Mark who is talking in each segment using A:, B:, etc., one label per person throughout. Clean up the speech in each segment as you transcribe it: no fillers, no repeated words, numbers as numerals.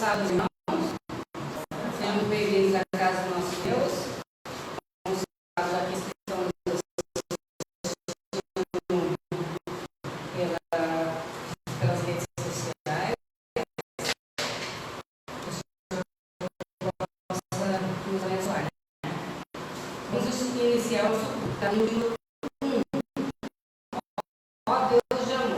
A: sábados, irmãos. Sejam bem-vindos à casa do nosso Deus. Vamos aqui que estão pelas redes sociais. Possa nos abençoar. Vamos iniciar o caminho. Ó Deus de amor.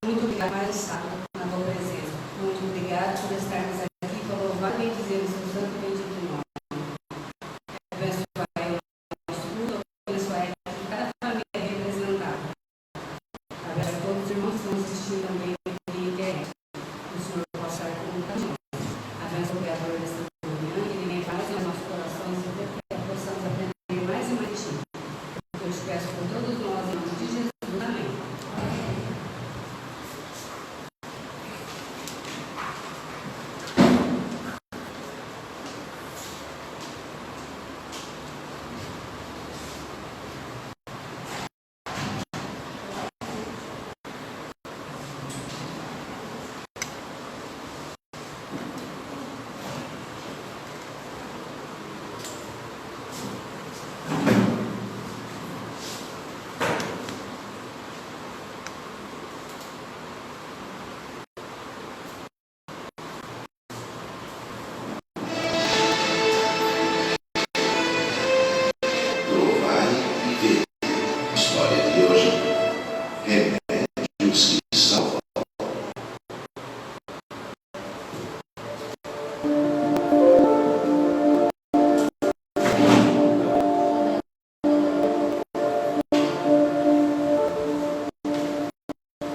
A: Muito obrigada por estar na tua presença. Muito obrigada por estarmos aqui para louvar e bendizer o seu santo e bendito nome. Abençoai o nosso mundo, abençoai cada família representada. Abençoai todos os irmãos que estão assistindo também na internet. O Senhor possa estar com nós. Abençoe o Criador dessa manhã, que Ele venha para nós em nossos corações e que possamos aprender mais e mais de Ti. Eu te peço por todos nós, em nome de Jesus. Amém.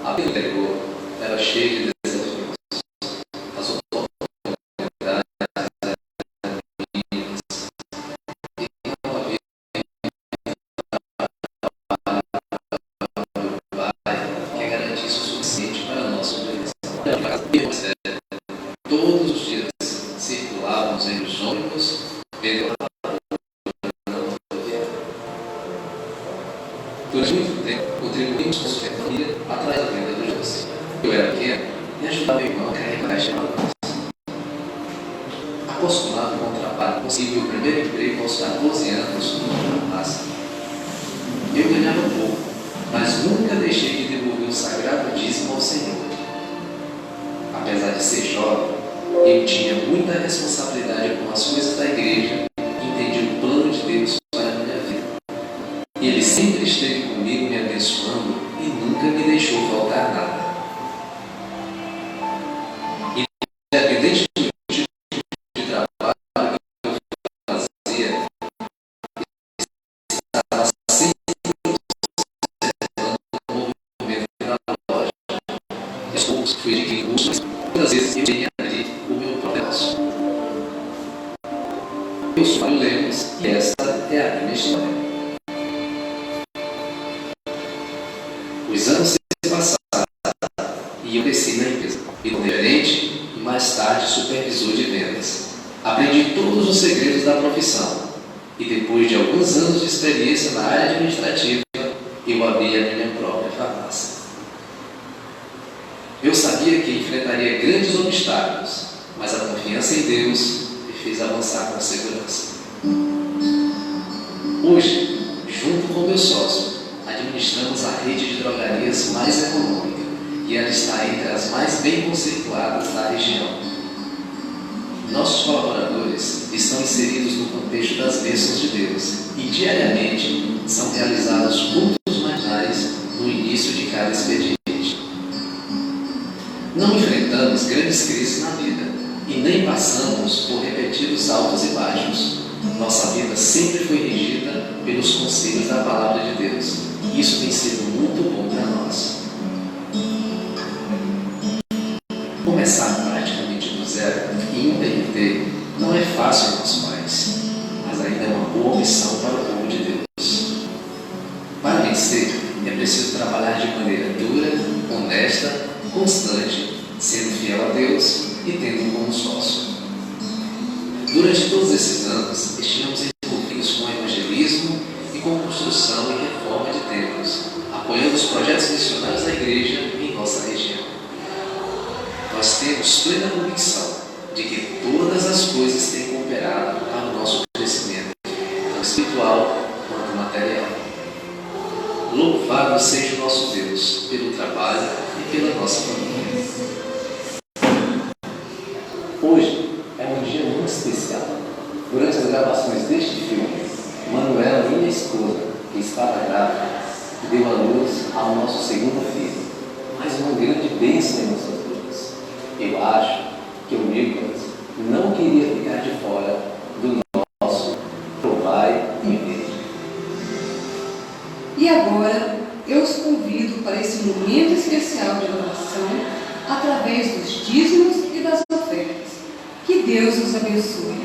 B: A vida anterior era cheia de desafios. As oportunidades eram mínimas e não havia trabalho que garantisse o suficiente para a nossa sobrevivência. Todos os dias circulávamos em os ônibus, durante muito tempo, contribuímos com sua família atrás da venda do doce. Eu era pequeno e ajudava meu irmão a carregar a caixa de balanço. Acostumado com o trabalho, consegui o primeiro emprego aos 14 anos numa farmácia. Eu ganhava pouco, mas nunca deixei de devolver o sagrado dízimo ao Senhor. Apesar de ser jovem, eu tinha muita responsabilidade com as coisas da igreja e entendi o plano de Deus para a minha vida. Ele sempre esteve comigo me abençoando e nunca me deixou faltar nada. Independente do tipo de trabalho que eu fazia, estava sempre observando o movimento da loja. E aos poucos fui adquirindo cursos, muitas vezes eu tinha ali o meu próprio negócio. Eu sou Mário Lemos e esta é a minha história. Os anos se passaram e eu cresci na empresa. E gerente e mais tarde supervisor de vendas. Aprendi todos os segredos da profissão. E depois de alguns anos de experiência na área administrativa, eu abri a minha própria farmácia. Eu sabia que enfrentaria grandes obstáculos, mas a confiança em Deus me fez avançar com segurança. Hoje, junto com meu sócio, administramos a rede de drogarias mais econômica e ela está entre as mais bem conceituadas da região. Nossos colaboradores estão inseridos no contexto das bênçãos de Deus e diariamente são realizados cultos matinais no início de cada expediente. Não enfrentamos grandes crises na vida e nem passamos por repetidos altos e baixos. Nossa vida sempre foi regida pelos conselhos da Palavra de Deus. Isso tem sido muito bom para nós. Começar praticamente do zero e empreender não é fácil para os pais, mas ainda é uma boa missão para o povo de Deus. Para vencer, é preciso trabalhar de maneira dura, honesta, constante, sendo fiel a Deus e tendo como sócio. Durante todos esses anos, estivemos envolvidos com evangelismo e com construção e reforma de templos, apoiando os projetos missionários da igreja em nossa região. Nós temos plena convicção de que todas as coisas têm cooperado para o nosso crescimento, tanto espiritual quanto material. Louvado seja o nosso Deus pelo trabalho e pela nossa família. Hoje é um dia muito especial. Durante as gravações deste filme, Manuela, minha esposa, que estava grávida, deu à luz ao nosso segundo filho. Mais uma grande bênção em nossas vidas. Eu acho que o Nicolas não queria ficar de fora do nosso Provai e Verde.
A: E agora, eu os convido para esse momento especial de oração através dos dízimos e das ofertas. Que Deus os abençoe.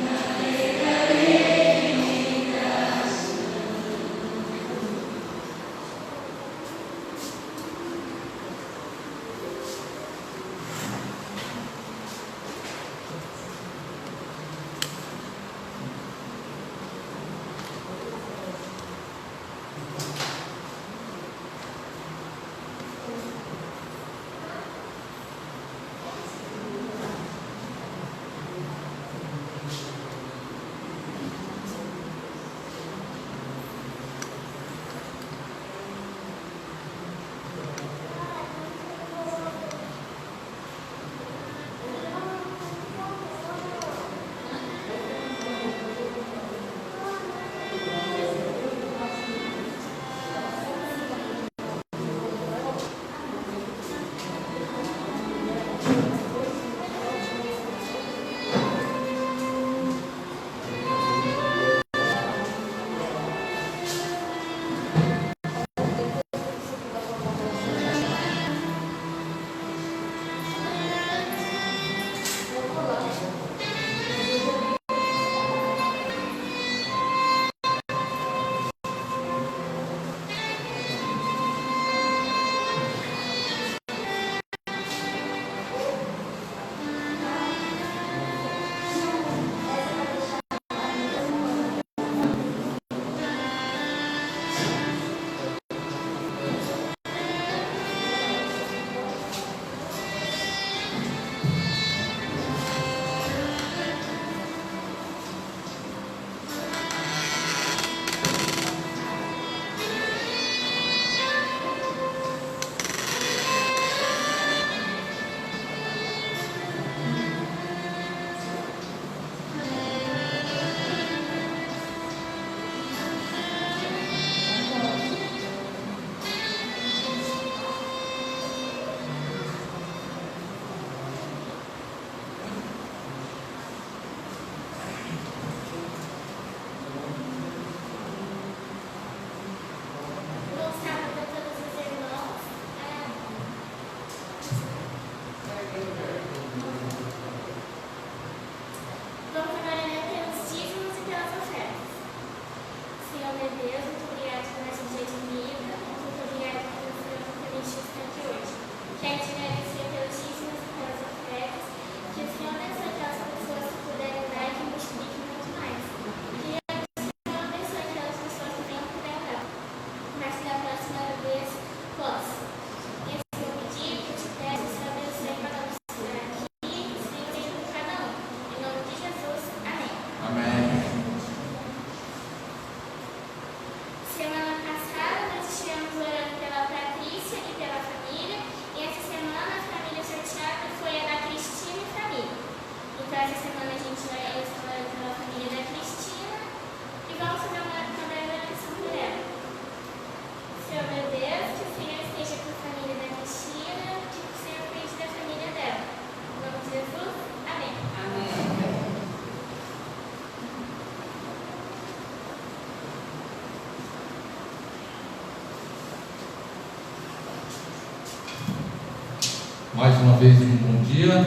C: Mais uma vez, um bom dia.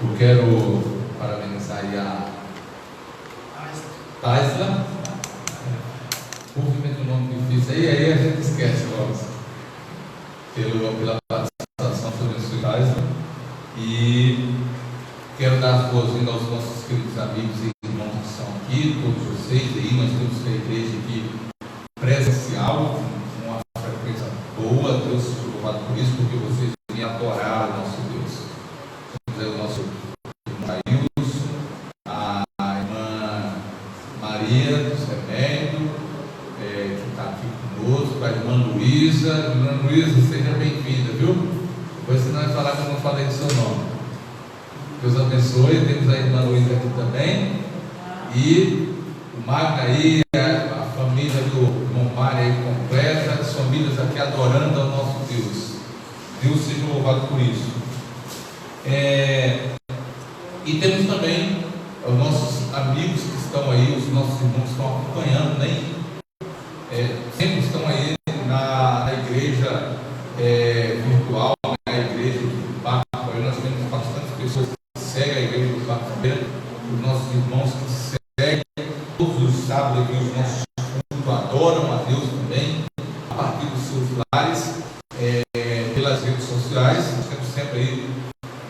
C: Eu quero parabenizar aí a Taisla. Movimento o nome difícil aí a gente esquece logo. Pela participação sobre a sua Taisla. E quero dar as boas-vindas aos nossos queridos amigos e irmãos que estão aqui, todos vocês aí. Nós temos a igreja aqui presencial, com uma frequência boa. Deus seja louvado por isso, porque vocês vêm adorar o nosso Deus. Temos aí o nosso irmão Ailson, a irmã Maria do Semédio, que está aqui conosco, a irmã Luísa. Irmã Luísa, seja bem-vinda, viu? Depois você não vai falar que eu não falei do seu nome. Deus abençoe. Temos a irmã Luísa aqui também. E o Magna aí, a família do irmão Mário aí completa, as famílias aqui adorando ao nosso Deus. Deus seja louvado por isso. E temos também os nossos amigos que estão aí, os nossos irmãos que estão acompanhando, né? Sempre estão aí na igreja virtual, na igreja do Barco. Nós temos bastante pessoas que seguem a igreja do Barco, os nossos irmãos que seguem todos os sábados aqui, os nossos cultos, adoram a Deus também, a partir dos seus lares, pelas redes sociais. Nós temos sempre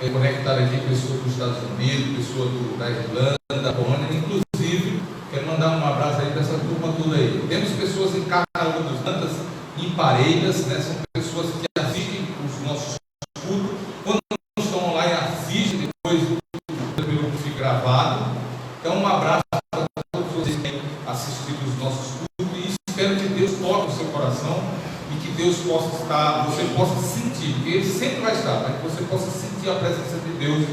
C: aí conectado aqui pessoas dos Estados Unidos, pessoas da Irlanda, da Polônia, inclusive. Quero mandar um abraço aí para essa turma toda aí. Temos pessoas em Carnaúba dos Antas, em Parelhas, né? São pessoas que assistem os nossos cultos. Quando não estão online, assistem depois pelo que fica gravado. Então, um abraço para todos vocês que têm assistido os nossos cultos. E espero que Deus toque o seu coração e que Deus possa estar, você possa sentir, porque Ele sempre vai estar, mas que você possa sentir a presença de Deus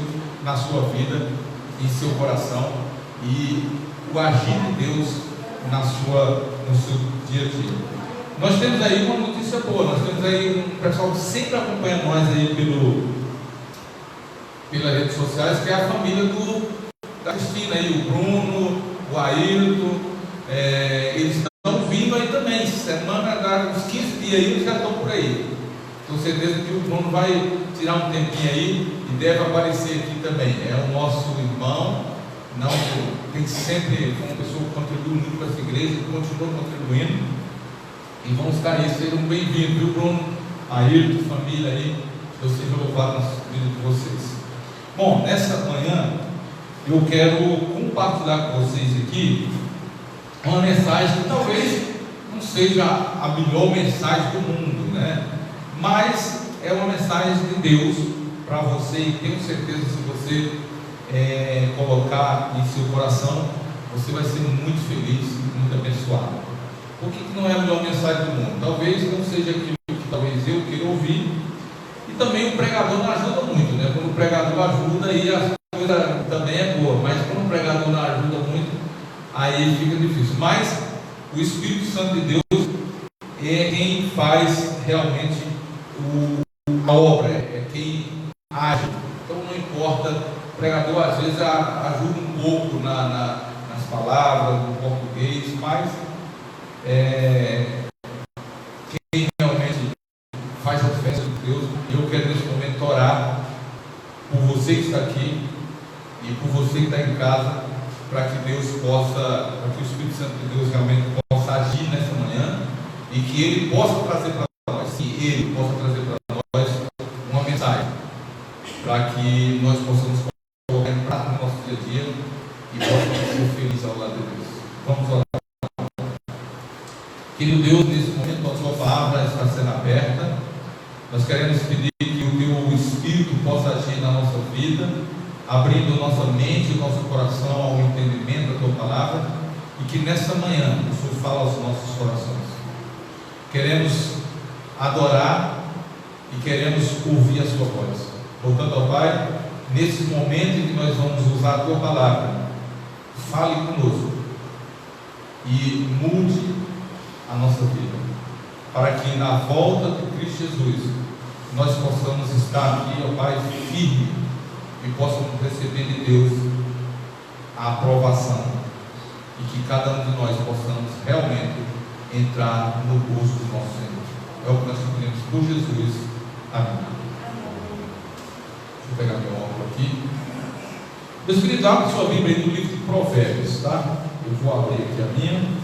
C: na sua vida, em seu coração, e o agir de Deus no seu dia a dia. Nós temos aí uma notícia boa. Nós temos aí um pessoal que sempre acompanha nós aí pelas redes sociais, que é a família da Cristina aí, o Bruno, o Ailton. Eles estão vindo aí também. Semana, uns 15 dias aí, eles já estão por aí. Tenho certeza que o Bruno vai tirar um tempinho aí e deve aparecer aqui também. É o nosso irmão. Não, tem sempre uma pessoa que contribui muito para essa igreja e continua contribuindo. E vamos estar aí, sejam bem-vindos, viu, Bruno? Ailton, família aí, Deus seja louvado na vida de vocês. Bom, nessa manhã eu quero compartilhar com vocês aqui uma mensagem que talvez não seja a melhor mensagem do mundo, né? Mas é uma mensagem de Deus para você, e tenho certeza que se você colocar em seu coração, você vai ser muito feliz e muito abençoado. Por que não é a melhor mensagem do mundo? Talvez não seja aquilo que talvez eu queira ouvir, e também o pregador não ajuda muito, né? Quando o pregador ajuda, aí a coisa também é boa, mas quando o pregador não ajuda muito, aí fica difícil. Mas o Espírito Santo de Deus é quem faz realmente a obra, é quem age. Então não importa, o pregador às vezes ajuda um pouco nas palavras, no português, mas quem realmente faz a diferença de Deus. Eu quero nesse momento orar por você que está aqui e por você que está em casa, para que Deus possa, para que o Espírito Santo de Deus realmente possa agir nessa manhã e que Ele possa trazer para nós, sim, Ele possa trazer para nós uma mensagem, para que nós possamos colocar em prática no nosso dia a dia e possamos ser felizes ao lado de Deus. Vamos orar. Querido Deus, nesse momento a Sua palavra está sendo aberta. Nós queremos pedir que o Teu Espírito possa agir na nossa vida, abrindo nossa mente e nosso coração ao entendimento da Tua palavra, e que nessa manhã o Senhor fala aos nossos corações. Queremos adorar e queremos ouvir a Sua voz. Portanto, ó Pai, nesse momento em que nós vamos usar a Tua palavra, fale conosco e mude a nossa vida, para que na volta de Cristo Jesus nós possamos estar aqui, ó Pai, firme, e possamos receber de Deus a aprovação, e que cada um de nós possamos realmente entrar no gozo do nosso Senhor. É o que nós pedimos por Jesus. Amém. eu pegar meu óculos aqui. Meus queridos, abre sua Bíblia aí no livro de Provérbios, tá? Eu vou abrir aqui a minha.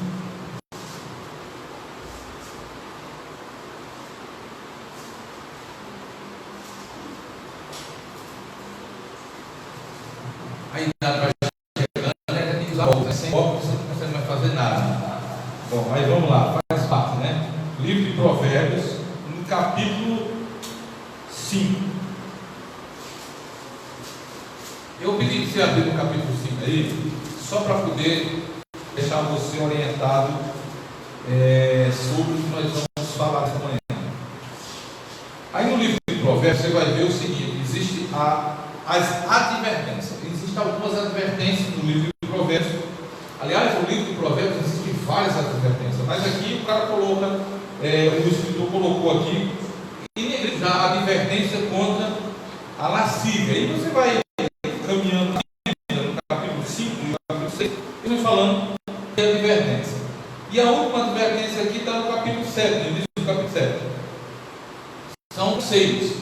C: Aí nada vai chegando, né? Tem que usar óculos, sem óculos você não consegue mais fazer nada. Bom, aí vamos lá, faz parte, né? Livro de Provérbios, no capítulo 5. Eu pedi que você abrisse no capítulo 5 aí, só para poder deixar você orientado sobre o que nós vamos falar essa manhã. Aí no livro de Provérbios você vai ver o seguinte: existe as advertências. Existem algumas advertências no livro de Provérbios. Aliás, no livro de Provérbios existem várias advertências, mas aqui o cara coloca, o escritor colocou aqui, já a advertência contra a lascívia. Aí você vai caminhando no capítulo 5, no capítulo 6, e vai falando de advertência. E a última advertência aqui está no capítulo 7, no início do capítulo 7. São conselhos.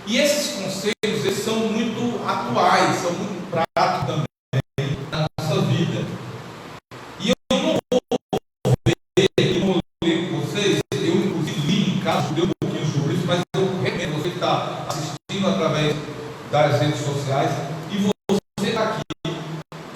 C: E esses conselhos, eles são muito atuais, são muito práticos também na nossa vida. E eu não vou ler com vocês, eu inclusive li em casa, dei um pouquinho sobre isso, mas eu recomendo você que está assistindo através das redes sociais, e você está aqui,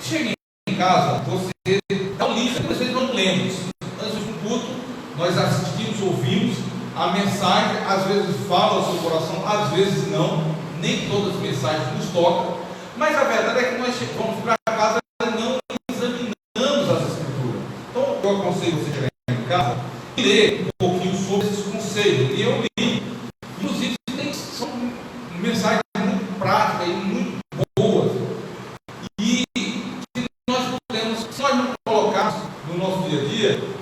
C: chegue em casa, você dá um livro, vocês não lembram. Antes do culto, nós assistimos, ouvimos a mensagem, às vezes fala ao seu coração, às vezes não, nem todas as mensagens nos tocam, mas a verdade é que nós vamos para casa e não examinamos as escrituras. Então eu aconselho você chegar em casa e ler um pouquinho sobre esses conselhos, e eu li, inclusive são mensagens muito práticas e muito boas, e se nós podemos, se nós não colocarmos no nosso dia a dia,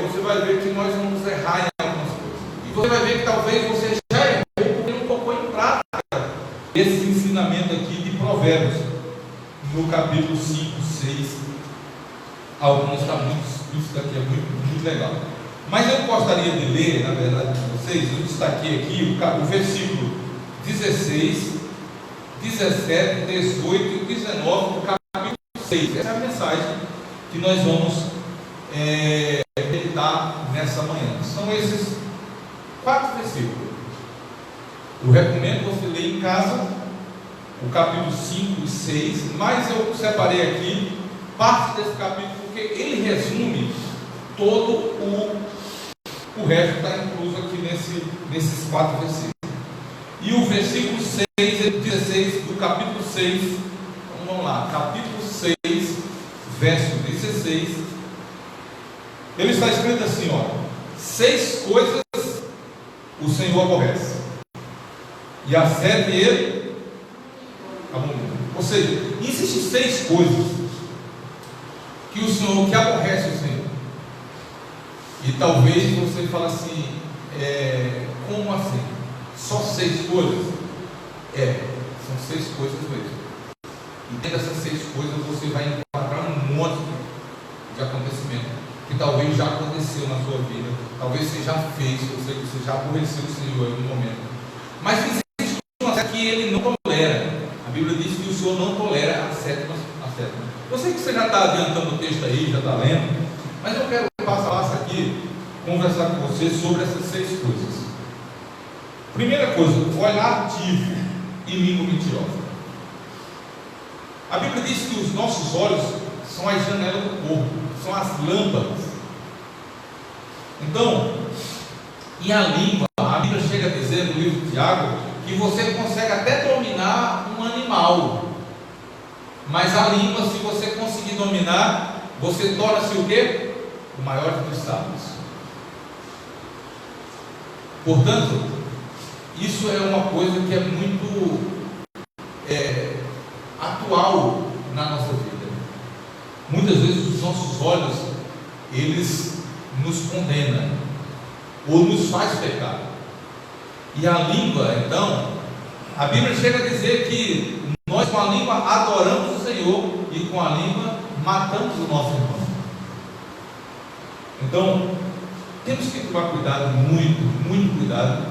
C: você vai ver que nós vamos errar em algumas coisas. E você vai ver que talvez você já errou porque não colocou em prática esse ensinamento aqui de Provérbios, no capítulo 5, 6. Alguns está muito, isso daqui é muito legal. Mas eu gostaria de ler, na verdade, com vocês, eu destaquei aqui o versículo 16, 17, 18 e 19 do capítulo 6. Essa é a mensagem que nós vamos meditar nessa manhã. São esses 4 versículos. Eu recomendo você ler em casa o capítulo 5 e 6, mas eu separei aqui parte desse capítulo porque ele resume todo o resto está incluso aqui nesses 4 versículos. E o versículo 6 e 16 do capítulo 6, então vamos lá, capítulo 6, verso 16. Ele está escrito assim, ó: 6 coisas o Senhor aborrece, e a 7 ele abomina. Ou seja, existem 6 coisas que o Senhor, que aborrece o Senhor. E talvez você fale assim, como assim? Só 6 coisas? São 6 coisas mesmo. E dentro dessas 6 coisas você vai encontrar um monte de acontecimento que talvez já aconteceu na sua vida, talvez você já fez, você já aborreceu o Senhor em algum momento. Mas existe uma coisa que ele não tolera. A Bíblia diz que o Senhor não tolera a sétima. Eu sei que você já está adiantando o texto aí, já está lendo, mas eu quero passo a passo aqui conversar com você sobre essas 6 coisas. Primeira coisa, o olhar ativo e língua mentirosa. A Bíblia diz que os nossos olhos são as janelas do corpo, são as lâmpadas. Então, e a língua, a Bíblia chega a dizer no livro de Tiago que você consegue até dominar um animal, mas a língua, se você conseguir dominar, você torna-se o quê? O maior dos sábios. Portanto, isso é uma coisa que é muito atual na nossa vida. Muitas vezes os nossos olhos, eles nos condenam ou nos faz pecar. E a língua, então, a Bíblia chega a dizer que nós com a língua adoramos o Senhor e com a língua matamos o nosso irmão. Então, temos que tomar cuidado, muito cuidado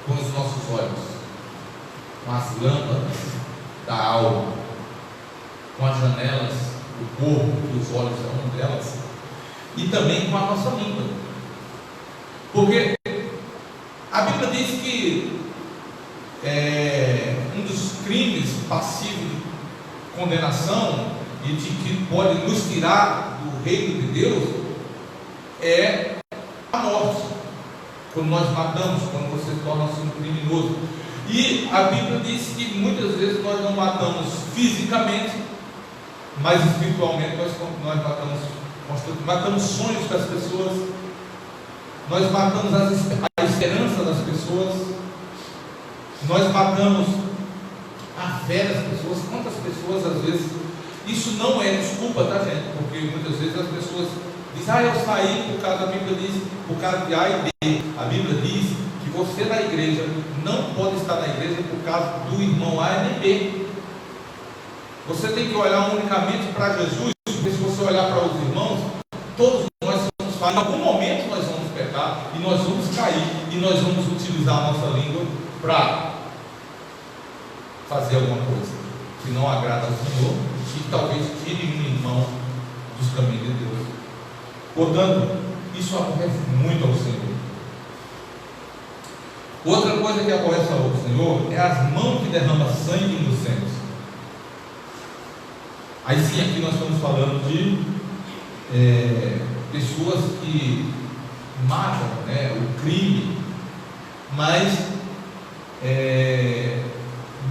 C: com os nossos olhos. com as lâmpadas da alma, com as janelas do corpo, que os olhos são uma delas, e também com a nossa língua. Porque a Bíblia diz que um dos crimes passivos de condenação e de que pode nos tirar do reino de Deus é a morte. Quando nós matamos, quando você torna-se um criminoso. E a Bíblia diz que muitas vezes nós não matamos fisicamente, mas espiritualmente nós matamos sonhos das pessoas, nós matamos a esperança das pessoas, nós matamos a fé das pessoas. Quantas pessoas às vezes, isso não é desculpa, tá, gente? Porque muitas vezes as pessoas dizem, eu saí por causa, a Bíblia diz, por causa de A e B. A Bíblia diz que você na igreja não pode estar na igreja por causa do irmão A e B. Você tem que olhar unicamente para Jesus, porque se você olhar para os irmãos, todos nós somos falhos. Em algum momento nós vamos pecar e nós vamos cair e nós vamos utilizar a nossa língua para fazer alguma coisa que não agrada ao Senhor e que talvez tire um irmão dos caminhos de Deus. Portanto, isso aborrece muito ao Senhor. Outra coisa que aborrece ao Senhor é as mãos que derramam sangue inocente. Aí sim, aqui nós estamos falando de pessoas que matam, o crime, mas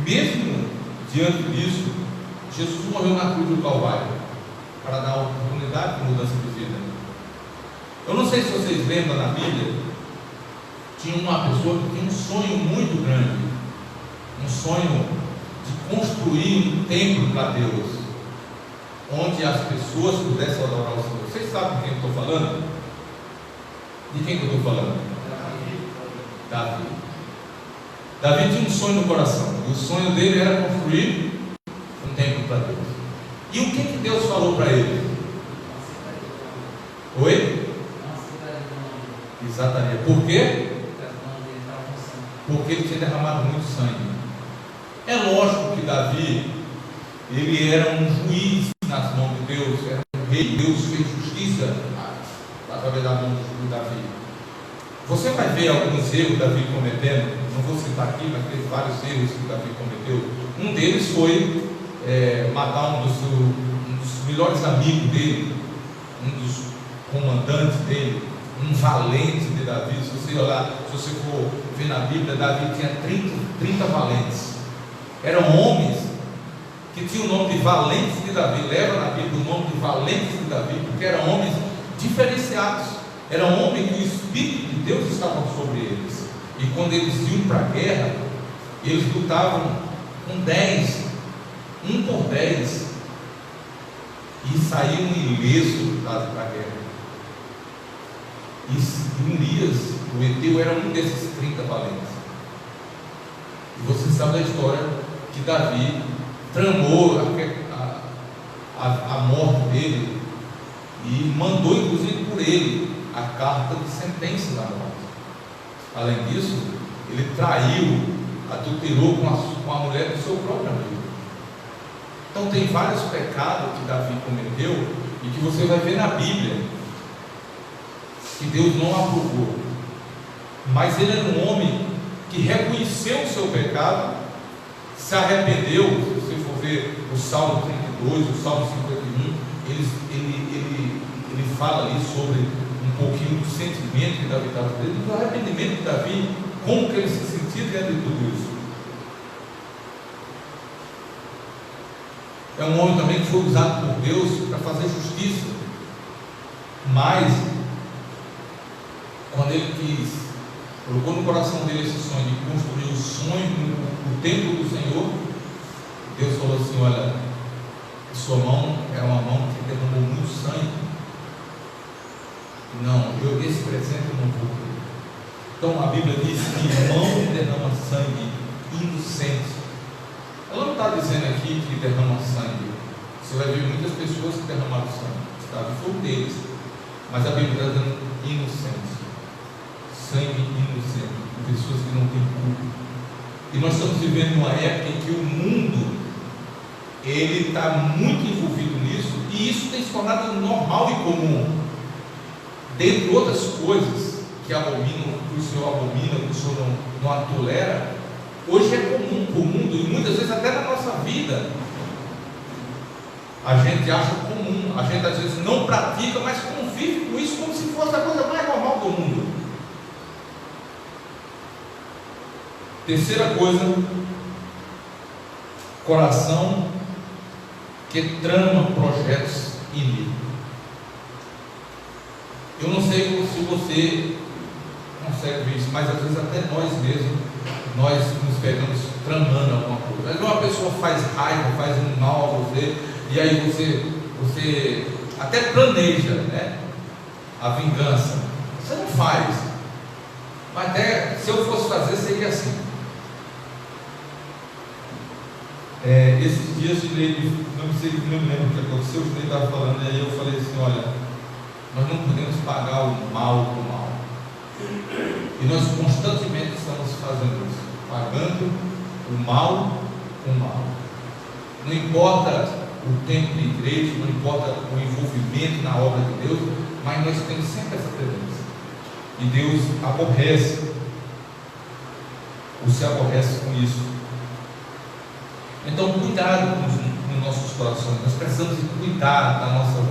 C: mesmo diante disso, Jesus morreu na cruz do Calvário para dar oportunidade de mudança de vida. Eu não sei se vocês lembram na Bíblia, tinha uma pessoa que tinha um sonho muito grande, um sonho de construir um templo para Deus, onde as pessoas pudessem adorar o Senhor. Vocês sabem de quem eu estou falando? De quem que eu estou falando? Davi. Davi tinha um sonho no coração, e o sonho dele era construir um templo para Deus. E o que Deus falou para ele? Oi? Exatamente. Por quê? Porque ele tinha derramado muito sangue. É lógico que Davi, ele era um juiz nas mãos de Deus, era um rei. Deus fez justiça através da mão de Davi. Você vai ver alguns erros que Davi cometendo, não vou citar aqui, mas teve vários erros que Davi cometeu. Um deles foi matar um dos melhores amigos dele, um dos comandantes dele, um valente de Davi. Se você olhar, se você for ver na Bíblia, Davi tinha 30 valentes. Eram homens que tinham o nome de valentes de Davi. Leva na Bíblia o nome de valentes de Davi, porque eram homens diferenciados. Eram homens que o Espírito de Deus estava sobre eles. E quando eles iam para a guerra, eles lutavam com 10, um por 10, e saíam ilesos da guerra. E Urias, o Eteu, era um desses 30 valentes. E você sabe da história que Davi tramou a morte dele e mandou inclusive por ele a carta de sentença da morte. Além disso, ele traiu, adulterou com a mulher do seu próprio amigo. Então tem vários pecados que Davi cometeu e que você vai ver na Bíblia que Deus não aprovou. Mas ele era um homem que reconheceu o seu pecado, se arrependeu. Se você for ver o Salmo 32, o Salmo 51, ele fala ali sobre um pouquinho do sentimento que Davi estava tendo, do arrependimento de Davi, como que ele se sentia diante de tudo isso. É um homem também que foi usado por Deus para fazer justiça, mas quando ele colocou no coração dele esse sonho de construir o sonho, o templo do Senhor, Deus falou assim: olha, sua mão é uma mão que derramou muito sangue. Não, esse presente eu não vou ter. Então a Bíblia diz que mão que derrama sangue inocente. Ela não está dizendo aqui que derrama sangue. Você vai ver muitas pessoas que derramaram sangue. Davi foi um deles. Mas a Bíblia está dizendo inocente. Sangue inocente. Pessoas que não têm culpa. E nós estamos vivendo uma época em que o mundo ele está muito envolvido nisso, e isso tem se tornado normal e comum. Dentre outras coisas que abominam, que o Senhor abomina, que o Senhor não tolera, hoje é comum para o mundo, e muitas vezes até na nossa vida a gente acha comum, a gente às vezes não pratica, mas convive com isso como se fosse a coisa mais normal do mundo. Terceira coisa, coração que trama projetos iníquos. Eu não sei se você consegue ver isso, mas às vezes até nós mesmos, nós nos pegamos tramando alguma coisa. Às vezes uma pessoa faz raiva, faz um mal a você, e aí você até planeja, né, a vingança. Você não faz, mas até se eu fosse fazer, seria assim. Esses dias de lei, não me lembro o que aconteceu, o Ney estava falando, e aí eu falei assim: olha, nós não podemos pagar o mal com o mal, e nós constantemente estamos fazendo isso, pagando o mal com o mal. Não importa o tempo de igreja, não importa o envolvimento na obra de Deus, mas nós temos sempre essa tendência, e Deus aborrece, ou se aborrece com isso. Então, cuidado com os nossos corações. Nós precisamos cuidar da nossa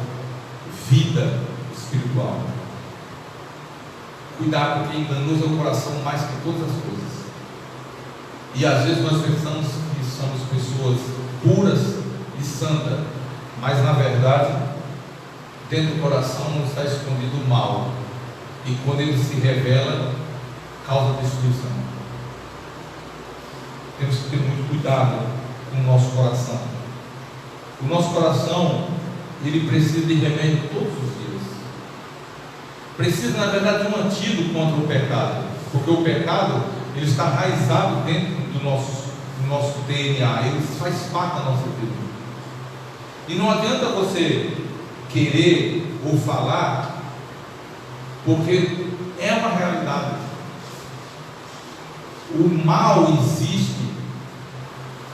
C: vida espiritual. Cuidado, porque enganoso é o coração mais que todas as coisas. E às vezes nós pensamos que somos pessoas puras e santas, mas na verdade, dentro do coração não está escondido o mal. E quando ele se revela, causa destruição. Temos que ter muito cuidado com o nosso coração. O nosso coração, ele precisa de remédio todos os dias. Precisa, na verdade, de um antídoto contra o pecado, porque o pecado, ele está enraizado dentro do nosso DNA, ele faz parte da nossa vida. E não adianta você querer ou falar, porque é uma realidade. O mal existe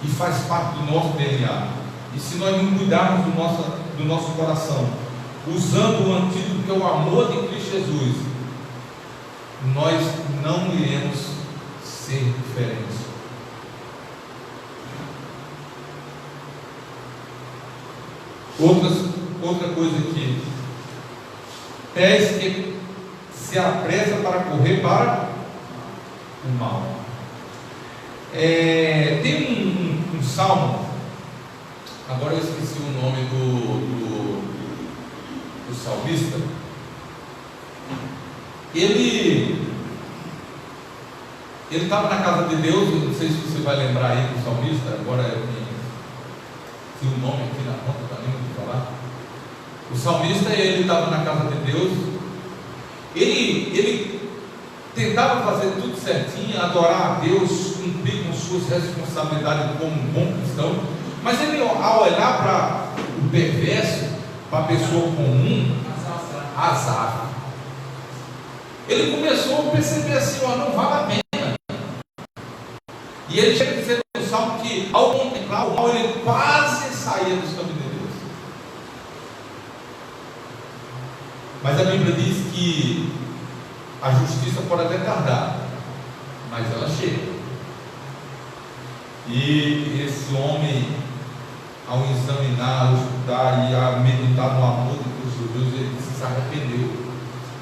C: e faz parte do nosso DNA. E se nós não cuidarmos do nosso coração, usando o antídoto que é o amor de Cristo Jesus, nós não iremos ser diferentes. Outra coisa aqui: pés que se apressa para correr para o mal. Tem um salmo, agora eu esqueci o nome do salmista. Ele estava na casa de Deus, eu não sei se você vai lembrar aí do salmista, agora eu tenho o nome aqui na ponta da língua de falar. O salmista, ele estava na casa de Deus, ele tentava fazer tudo certinho, adorar a Deus, cumprir com suas responsabilidades como um bom cristão, mas ele, ao olhar para o perverso, para a pessoa comum, Asaf, ele começou a perceber assim: ó, não vale a pena. E ele chega a dizer no salmo que, ao contemplar o mal, ele quase saía dos caminhos de Deus. Mas a Bíblia diz que a justiça pode até tardar, mas ela chega. E esse homem, ao examinar, ao estudar e a meditar no amor de Cristo Jesus, ele se arrependeu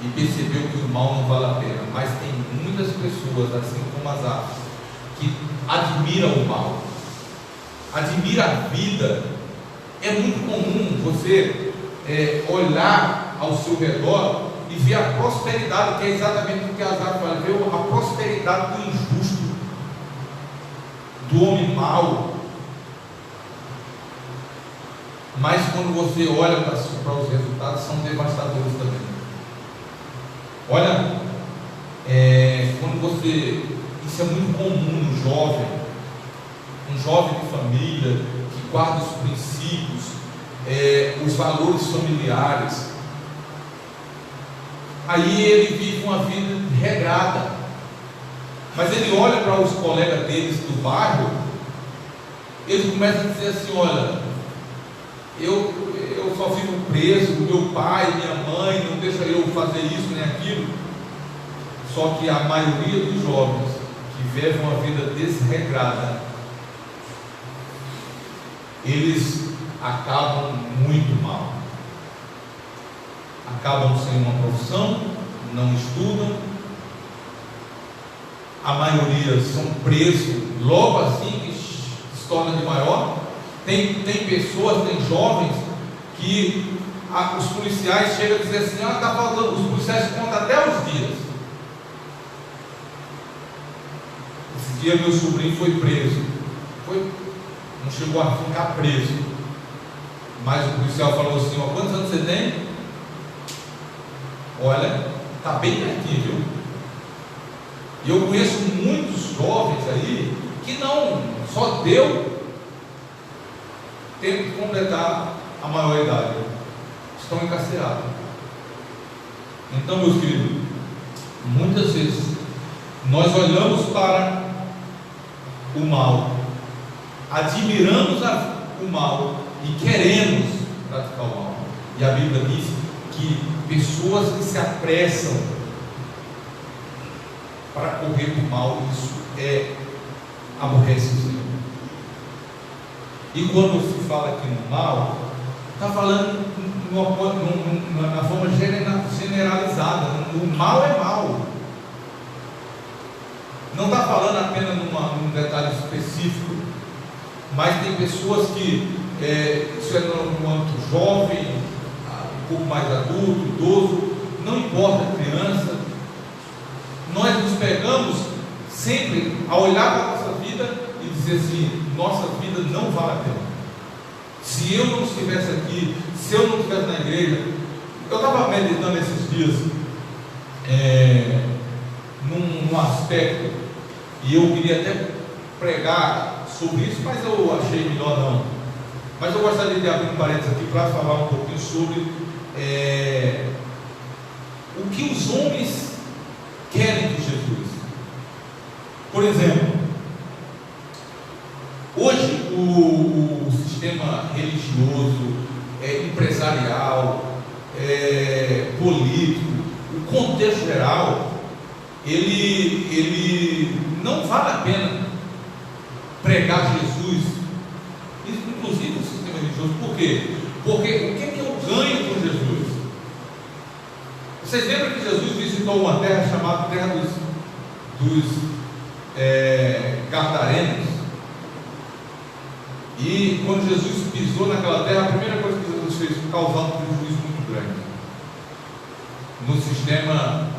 C: e percebeu que o mal não vale a pena. Mas tem muitas pessoas, assim como Asaf, que admiram o mal, admiram a vida. É muito comum você olhar ao seu redor e ver a prosperidade, que é exatamente o que Asaf fala, ver a prosperidade do injusto, do homem mau. Mas quando você olha para os resultados, são devastadores também. Olha, quando você, isso é muito comum no jovem, um jovem de família que guarda os princípios, os valores familiares. Aí ele vive uma vida regrada, Mas ele olha para os colegas deles do bairro, eles começam a dizer assim: olha, eu só fico preso, meu pai, minha mãe não deixa eu fazer isso nem aquilo. Só que a maioria dos jovens que vivem uma vida desregrada, eles acabam muito mal. Acabam sem uma profissão, não estudam. A maioria são presos logo assim que se torna de maior. Tem pessoas, tem jovens que os policiais chegam a dizer assim: está faltando, os policiais contam até os dias. Esse dia meu sobrinho foi preso, não chegou a ficar preso, mas o policial falou assim: quantos anos você tem? Olha, está bem pertinho, viu? E eu conheço muitos jovens aí que não, só deu tempo de completar a maioridade, estão encarcerados. Então, meus queridos, muitas vezes nós olhamos para o mal, admiramos o mal e queremos praticar o mal. E a Bíblia diz que pessoas que se apressam para correr do mal, isso aborrece o Senhor. E quando se fala aqui no mal, está falando na forma generalizada. O mal é mal. Não está falando apenas num detalhe específico, mas tem pessoas que isso é no âmbito jovem, um pouco mais adulto, idoso, não importa, criança. Nós nos pegamos sempre a olhar para a nossa vida e dizer assim: nossa vida não vale a pena. Se eu não estivesse aqui, se eu não estivesse na igreja. Eu estava meditando esses dias num aspecto, e eu queria até pregar sobre isso, mas eu achei melhor não. Mas eu gostaria de abrir um parênteses aqui para falar um pouquinho sobre o que os homens querem de Jesus. Por exemplo, hoje o sistema religioso, empresarial, político, o contexto geral, ele não vale a pena pregar Jesus, inclusive o sistema religioso. Por quê? Porque o que eu ganho com Jesus? Vocês lembram que Jesus visitou uma terra chamada Terra dos Gadarenos? E quando Jesus pisou naquela terra, a primeira coisa que Jesus fez foi causar um prejuízo muito grande no sistema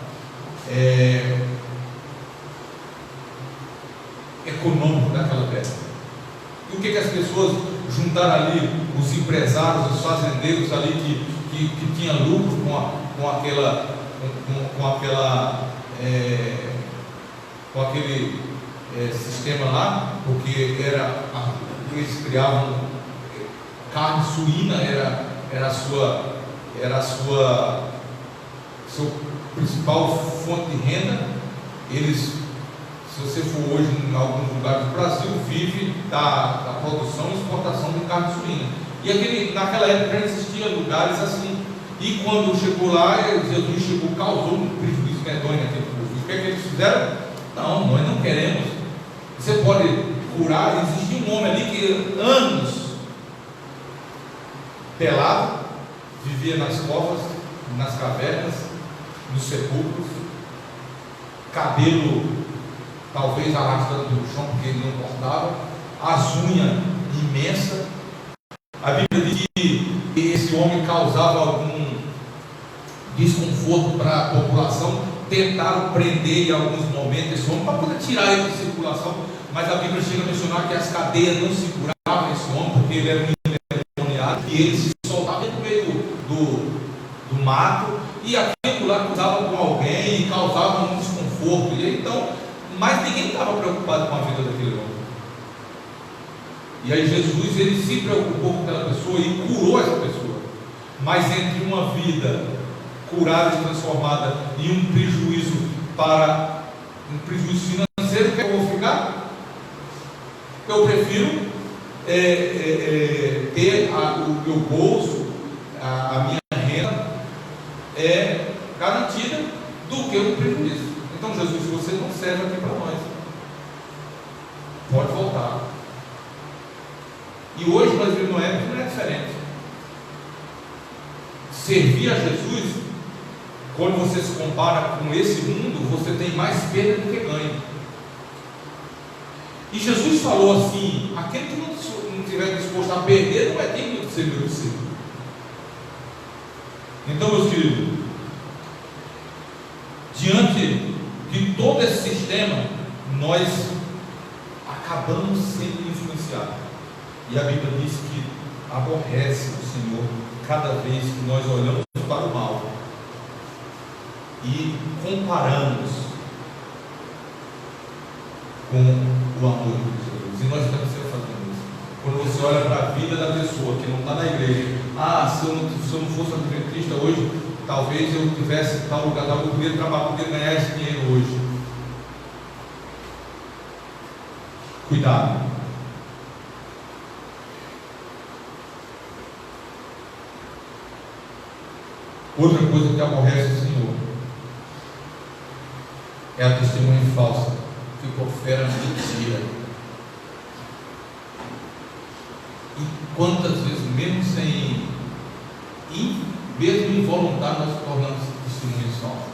C: econômico daquela terra. E o que as pessoas juntaram ali, os empresários, os fazendeiros ali que tinham lucro com aquele sistema lá, porque eles criavam carne suína, era a sua principal fonte de renda. Eles, se você for hoje em alguns lugares do Brasil, vive da produção e exportação de carne suína. E naquela época já existiam lugares assim. E quando chegou lá, Jesus chegou, causou um prejuízo medonho naquele povo. O que eles fizeram? Não, nós não queremos. Você pode curar. Existia um homem ali que anos pelado, vivia nas covas, nas cavernas, nos sepulcros, cabelo talvez arrastando no chão porque ele não cortava, as unhas imensas. A Bíblia diz que esse homem causava algum desconforto para a população. Tentaram prender em alguns momentos esse homem para poder tirar ele de circulação, mas a Bíblia chega a mencionar que as cadeias não seguravam esse homem, porque ele era um endemoniado, e ele se soltava no meio do mato, e aquilo lá cruzava com alguém e causava um desconforto. E então, mas ninguém estava preocupado com a vida daquele homem. E aí Jesus, ele se preocupou com aquela pessoa e curou essa pessoa. Mas entre uma vida curada e transformada e um prejuízo financeiro, Eu prefiro ter o meu bolso, a minha renda garantida, do que o prejuízo. Então, Jesus, você não serve aqui para nós, pode voltar. E hoje nós vivemos numa época que não é diferente. Servir a Jesus, quando você se compara com esse mundo, você tem mais perda do que ganho. E Jesus falou assim: aquele que não estiver disposto a perder não é digno de ser meu discípulo. Então, meus queridos, diante de todo esse sistema, nós acabamos sendo influenciados. E a Bíblia diz que aborrece o Senhor cada vez que nós olhamos para o mal e comparamos com o amor de Jesus. E nós estamos sempre fazendo isso. Quando você olha para a vida da pessoa que não está na igreja, se eu não fosse adventista hoje, talvez eu tivesse tal lugar, eu poderia trabalhar, poderia ganhar esse dinheiro hoje. Cuidado. Outra coisa que aborrece o Senhor é a testemunha falsa, que profere mentira. E quantas vezes, mesmo involuntário, nós tornamos testemunhas falsas.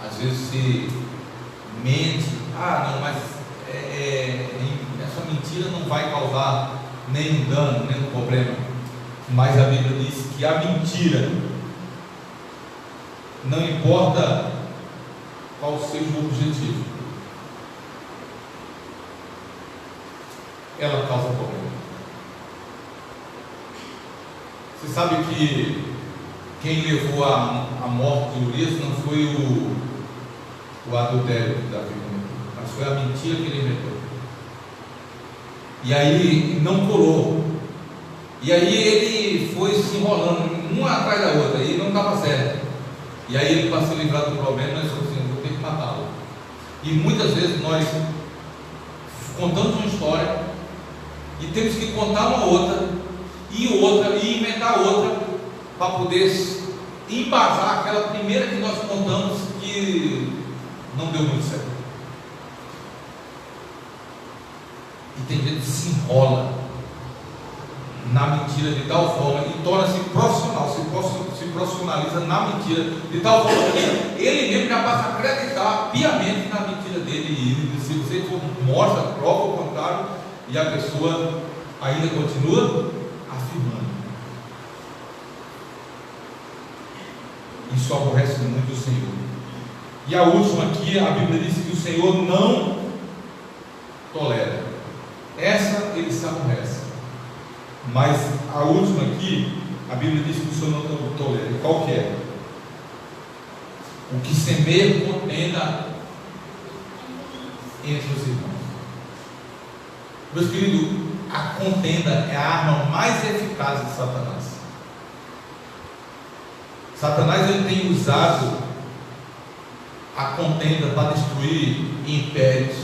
C: Às vezes se mente, não, mas essa mentira não vai causar nenhum dano, nenhum problema. Mas a Bíblia diz que a mentira, não importa qual seja o objetivo, ela causa problema. Você sabe que quem levou a morte de Urias não foi o adultério que Davi cometeu, mas foi a mentira que ele inventou. E aí não colou. E aí ele foi se enrolando uma atrás da outra e não estava certo. E aí ele, para se livrar do problema, nós falamos assim: vou ter que matá-lo. E muitas vezes nós contamos uma história e temos que contar uma outra e inventar outra para poder embasar aquela primeira que nós contamos que não deu muito certo. E tem gente que se enrola na mentira de tal forma e torna-se profissional, se profissionaliza na mentira de tal forma que ele mesmo já passa a acreditar piamente na mentira dele. E se você mostra, prova o contrário, e a pessoa ainda continua afirmando. Isso aborrece muito o Senhor. E a última aqui, a Bíblia diz que o Senhor não tolera. Essa ele se aborrece. Mas a última aqui, a Bíblia diz que o Senhor não tolera. E qual que é? O que semeia contenda entre os irmãos. Meus queridos, a contenda é a arma mais eficaz de Satanás. Satanás ele tem usado a contenda para destruir impérios,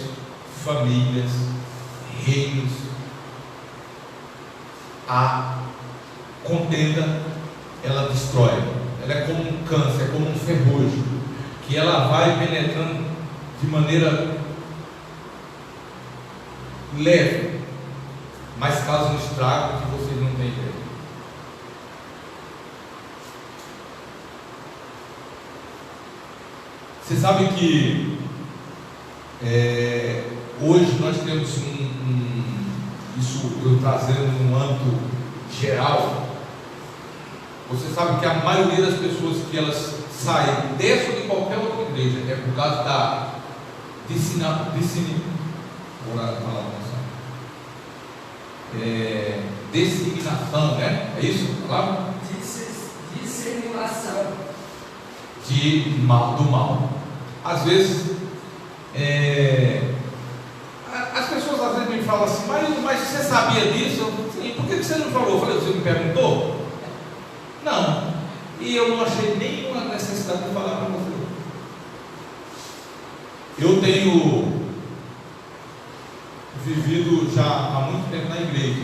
C: famílias, reinos. A contenda, ela destrói. Ela é como um câncer, é como um ferrugem, que ela vai penetrando de maneira leve, mas causa um estrago que vocês não têm ideia. Você sabe que hoje nós temos isso eu trazendo num âmbito geral. Você sabe que a maioria das pessoas que elas saem dentro de qualquer outra igreja é por causa da disseminação, né? É isso a palavra?
A: Dissimulação
C: do mal. Às vezes as pessoas às vezes me falam assim: mas você sabia disso? Sim, por que você não falou? Eu falei: você me perguntou? Não. E eu não achei nenhuma necessidade de falar para você. Eu tenho vivido já há muito tempo na igreja.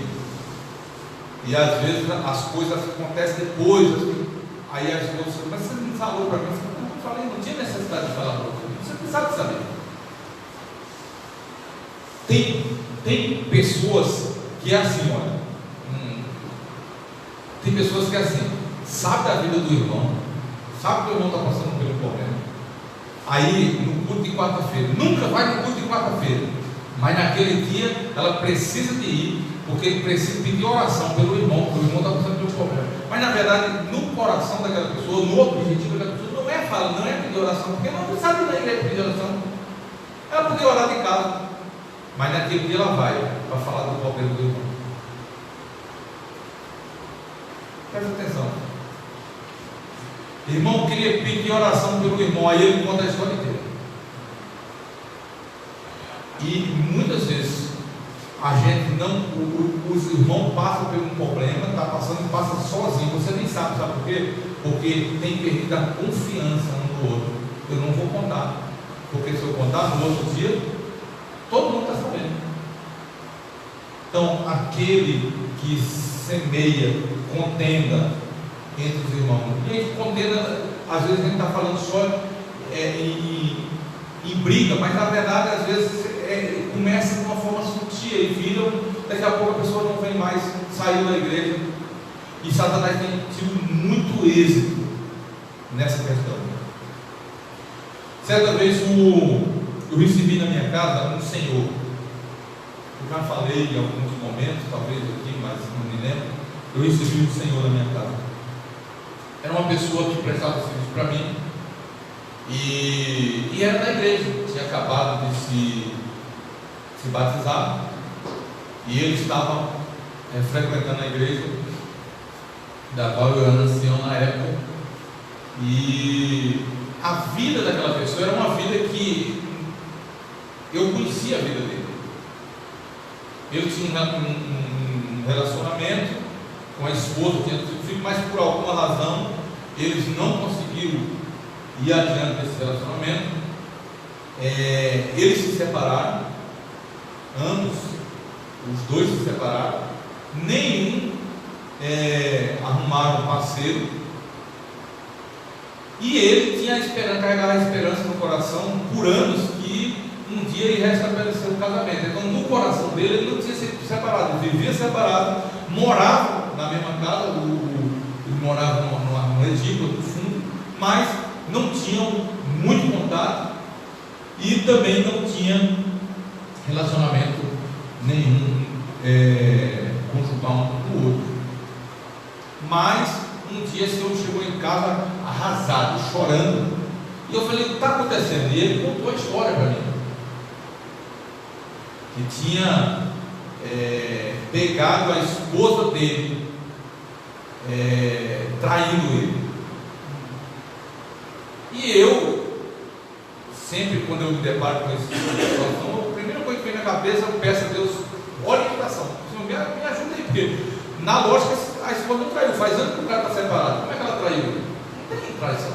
C: E às vezes as coisas acontecem depois. Aí as pessoas, mas você não falou para mim? Eu não falei, não tinha necessidade de falar para você. Você precisava saber. Tem pessoas que é assim, olha. Tem pessoas que é assim, sabe da vida do irmão, sabe que o irmão está passando pelo problema. Aí no culto de quarta-feira, nunca vai no culto de quarta-feira, mas naquele dia ela precisa de ir, porque ele precisa pedir oração pelo irmão, porque o irmão está passando pelo problema. Mas na verdade, no coração daquela pessoa, no objetivo daquela pessoa, não é pedir oração, porque ela não sabe da igreja pedir oração. Ela podia orar de casa, mas naquele dia ela vai para falar do problema do irmão. Presta atenção. Irmão queria pedir oração pelo irmão, aí ele conta a história inteira. E muitas vezes a gente não, os irmãos passam por um problema, está passando e passa sozinho. Você nem sabe por quê? Porque tem perdido a confiança um no outro. Eu não vou contar, porque se eu contar no outro dia, todo mundo está sabendo. Então, aquele que semeia contenda entre os irmãos, e a gente contenda, às vezes a gente está falando só em briga, mas na verdade às vezes começa de uma forma sutil e vira, daqui a pouco a pessoa não vem mais, saiu da igreja. E Satanás tem tido muito êxito nessa questão. Certa vez eu recebi na minha casa um senhor, eu já falei em alguns momentos, talvez aqui, mas não me lembro. Eu recebi um senhor na minha casa. Era uma pessoa que prestava serviço para mim e era da igreja, tinha acabado de se batizar, e ele estava frequentando a igreja da qual eu era ancião na época. E a vida daquela pessoa era uma vida que eu conhecia a vida dele. Ele tinha um relacionamento com a esposa, tinha tido filho, mas por alguma razão eles não conseguiram ir adiante desse relacionamento. Eles se separaram, ambos, os dois se separaram, nenhum arrumaram um parceiro, e ele tinha carregado a esperança no coração por anos que um dia ele restabeleceu o casamento. Então no coração dele ele não tinha se separado, ele vivia separado, morava na mesma casa, ele morava numa edícula do fundo, mas não tinham muito contato e também não tinha relacionamento nenhum conjugal um com o outro. Mas um dia esse homem chegou em casa arrasado, chorando, e eu falei: o que está acontecendo? E ele contou a história para mim, que tinha pegado a esposa dele, traindo ele. E eu sempre, quando eu me deparo com essa situação, a primeira coisa que vem na cabeça, eu peço a Deus orientação. Me ajuda aí, porque na lógica a esposa não traiu, faz anos que o cara está separado, como é que ela traiu ele? Não tem traição.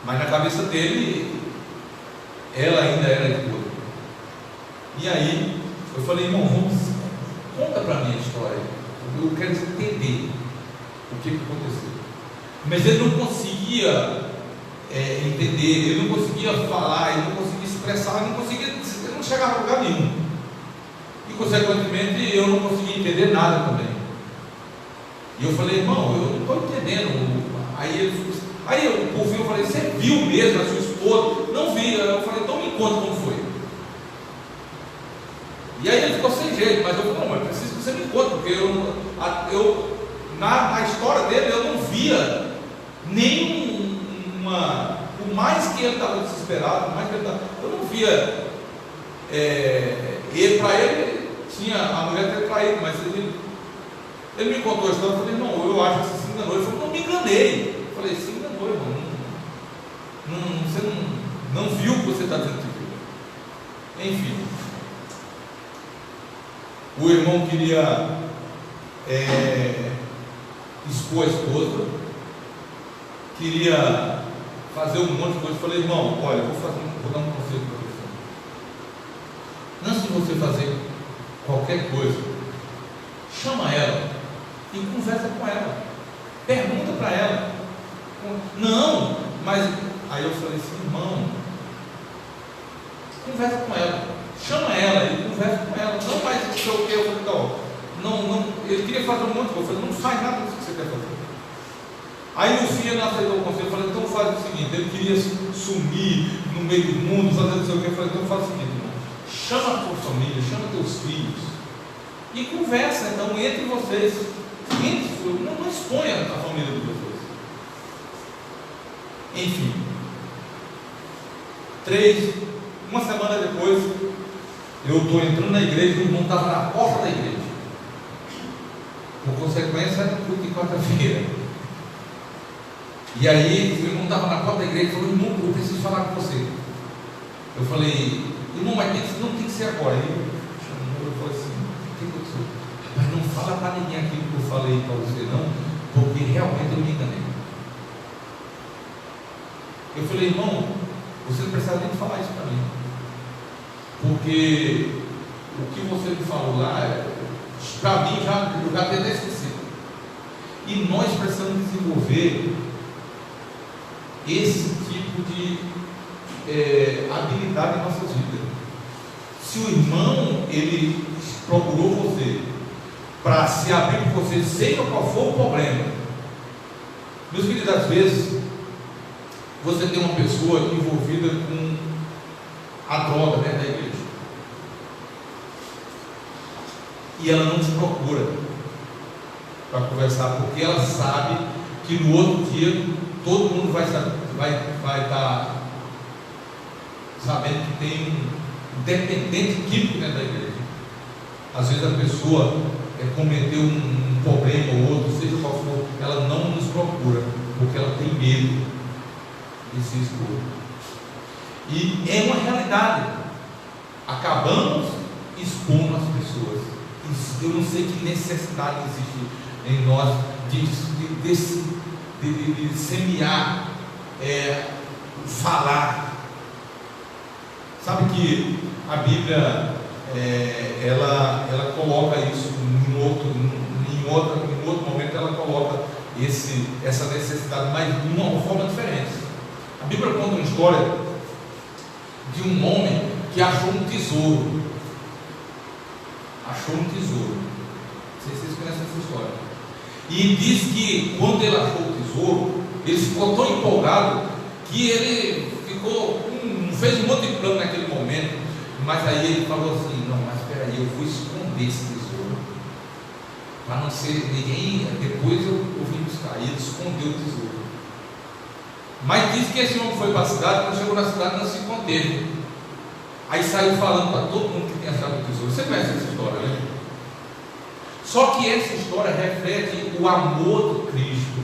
C: Mas na cabeça dele, ela ainda era esposa. E aí eu falei: irmão, conta para mim a história, eu quero entender o que aconteceu. Mas ele não conseguia entender, ele não conseguia falar, ele não conseguia expressar, ele não chegava a lugar nenhum. E consequentemente eu não conseguia entender nada também. E eu falei: irmão, eu não estou entendendo. Aí eu, por fim, eu falei: você viu mesmo a sua esposa? Não vi. Eu falei: então me conta como foi. E aí ele ficou sem jeito, mas eu falei: não, mas preciso que você me conte, porque na história dele eu não via nenhuma, por mais que ele estava desesperado, eu não via, para ele tinha a mulher ter traído, mas ele me contou a história. Eu falei: não, eu acho que você se enganou. Ele falou: não, me enganei. Eu falei: se enganou, irmão, você não viu o que você está dizendo que viu. Enfim, o irmão queria expor a esposa, queria fazer um monte de coisa. Eu falei: irmão, olha, vou dar um conselho para você. Não se você fazer qualquer coisa, chama ela e conversa com ela. Pergunta para ela. Não, mas aí eu falei assim, irmão, conversa com ela, chama ela e conversa com ela. Não faz o que eu quero. Eu falei, não, ele queria fazer um monte de coisa. Eu falei, não faz nada disso que você quer fazer. Aí no fim ele não aceitou o conselho. Eu falei, então faz o seguinte, ele queria sumir no meio do mundo, fazer não sei o que. Eu falei, então faz o seguinte, irmão, chama a tua família, chama teus filhos e conversa então entre vocês. Não exponha a família de vocês. Enfim, uma semana depois, eu estou entrando na igreja, o irmão estava na porta da igreja. Por consequência, era um culto de quarta-feira. E aí, o irmão estava na porta da igreja e falou, irmão, eu preciso falar com você. Eu falei, irmão, mas não tem que ser agora. Eu falei assim, o que aconteceu? Mas não fala para ninguém aquilo que eu falei para você não, porque realmente eu me enganei. Eu falei, irmão, você não precisa nem falar isso para mim, porque o que você me falou lá, para mim, eu já até esqueci. E nós precisamos desenvolver esse tipo de habilidade em nossas vidas. Se o irmão, ele procurou você para se abrir com você, seja qual for o problema. Meus filhos, às vezes você tem uma pessoa envolvida com a droga dentro da igreja e ela não te procura para conversar, porque ela sabe que no outro dia todo mundo vai estar sabendo que tem um dependente químico dentro da igreja. Às vezes a pessoa cometeu um problema ou outro, seja qual for, ela não nos procura porque ela tem medo de se expor. E é uma realidade. Acabamos expondo as pessoas. Eu não sei que necessidade existe em nós de semear, falar. Sabe que a Bíblia ela coloca isso em outro momento, ela coloca essa necessidade, mas de uma forma diferente. A Bíblia conta uma história de um homem que achou um tesouro. Não sei se vocês conhecem essa história. E diz que quando ele achou o tesouro, ele ficou tão empolgado que ele fez um monte de plano naquele momento. Mas aí ele falou assim, não, mas espera aí, eu vou esconder esse tesouro para não ser ninguém, depois eu vim buscar. E ele escondeu o tesouro. Mas diz que esse homem foi para a cidade, quando chegou na cidade não se conteve. Aí saiu falando para todo mundo que tinha achado o tesouro. Você conhece essa história, né? Só que essa história reflete o amor de Cristo,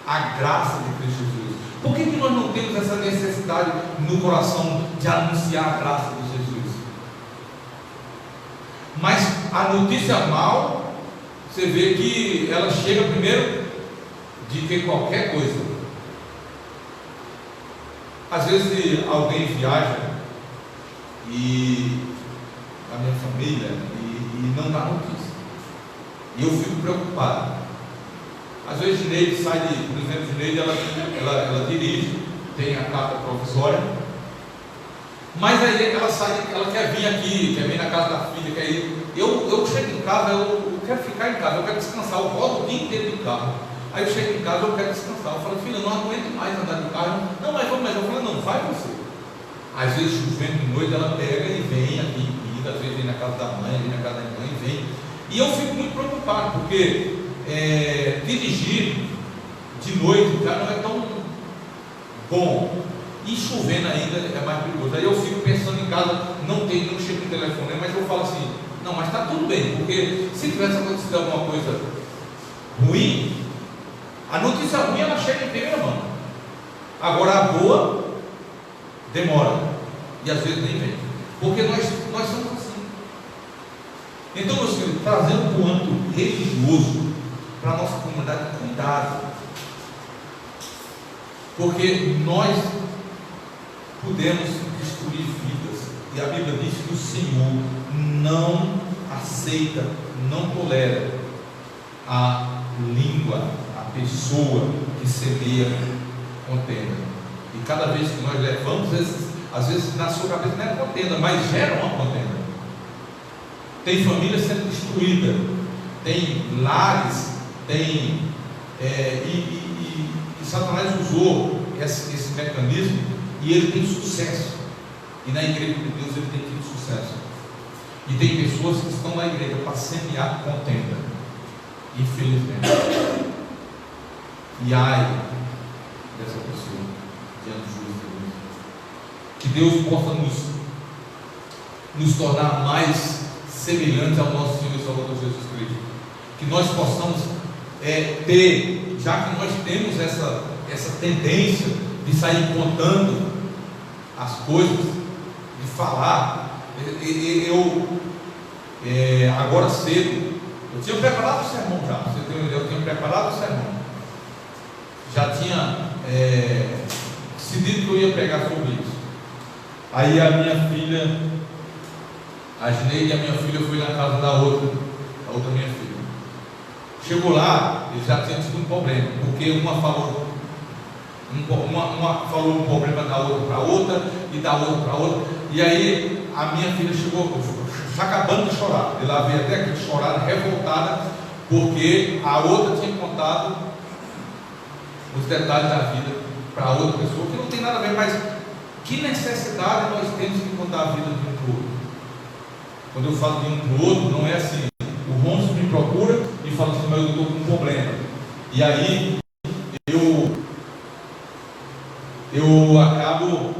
C: a graça de Cristo Jesus. Por que nós não temos essa necessidade no coração de anunciar a graça de Jesus? Mas a notícia mal, você vê que ela chega primeiro de que qualquer coisa. Às vezes alguém viaja e a minha família e não dá notícia, e eu fico preocupado. Às vezes Gineide sai por exemplo, Gineide ela dirige, tem a carta provisória, mas aí ela sai, ela quer vir aqui, quer vir na casa da filha, quer ir. Eu chego em casa, eu quero ficar em casa, eu quero descansar, eu rodo o dia inteiro de carro. Aí eu chego em casa, eu quero descansar. Eu falo, filha, eu não aguento mais andar de carro. Não, mas vamos, eu falo, não, vai você. Às vezes chovendo de noite, ela pega e vem aqui, às vezes vem na casa da mãe, vem na casa da mãe, vem. E eu fico muito preocupado, porque dirigir de noite já não é tão bom. E chovendo ainda é mais perigoso. Aí eu fico pensando em casa, não chego no telefone, mas eu falo assim, não, mas está tudo bem, porque se tivesse acontecido alguma coisa ruim, a notícia ruim ela chega em primeira mão. Agora a boa demora e às vezes nem vem, porque nós somos assim. Então, meus filhos, trazendo o âmbito religioso para a nossa comunidade, cuidado, porque nós podemos destruir vidas E a Bíblia diz que o Senhor não aceita, não tolera a língua, a pessoa que semeia contenda. E cada vez que nós levamos, às vezes na sua cabeça não é contenda, mas gera uma contenda. Tem família sendo destruída, tem lares, tem e Satanás usou esse mecanismo e ele tem sucesso. E na igreja de Deus ele tem tido sucesso. E tem pessoas que estão na igreja para semear contenda, infelizmente. E ai dessa pessoa diante do juízo de Deus. Que Deus possa nos tornar mais semelhantes ao nosso Senhor e Salvador Jesus Cristo. Que nós possamos ter, já que nós temos essa tendência de sair contando as coisas, de falar. Agora cedo, eu tinha preparado o sermão já. Você tem uma ideia? Eu tinha preparado o sermão. Já tinha decidido que eu ia pregar sobre isso. Aí a minha filha, a Gineide, a minha filha, foi na casa da outra minha filha. Chegou lá, ele já tinha tido um problema, porque uma falou um problema da outra para outra, e da outra para outra. E aí a minha filha chegou, já acabando de chorar. Ela veio até aqui chorar, revoltada, porque a outra tinha contado os detalhes da vida para outra pessoa, que não tem nada a ver, mas que necessidade nós temos de contar a vida de um para o outro? Quando eu falo de um para o outro, não é assim. O Ronson me procura e fala assim: mas eu estou com um problema. E aí eu acabo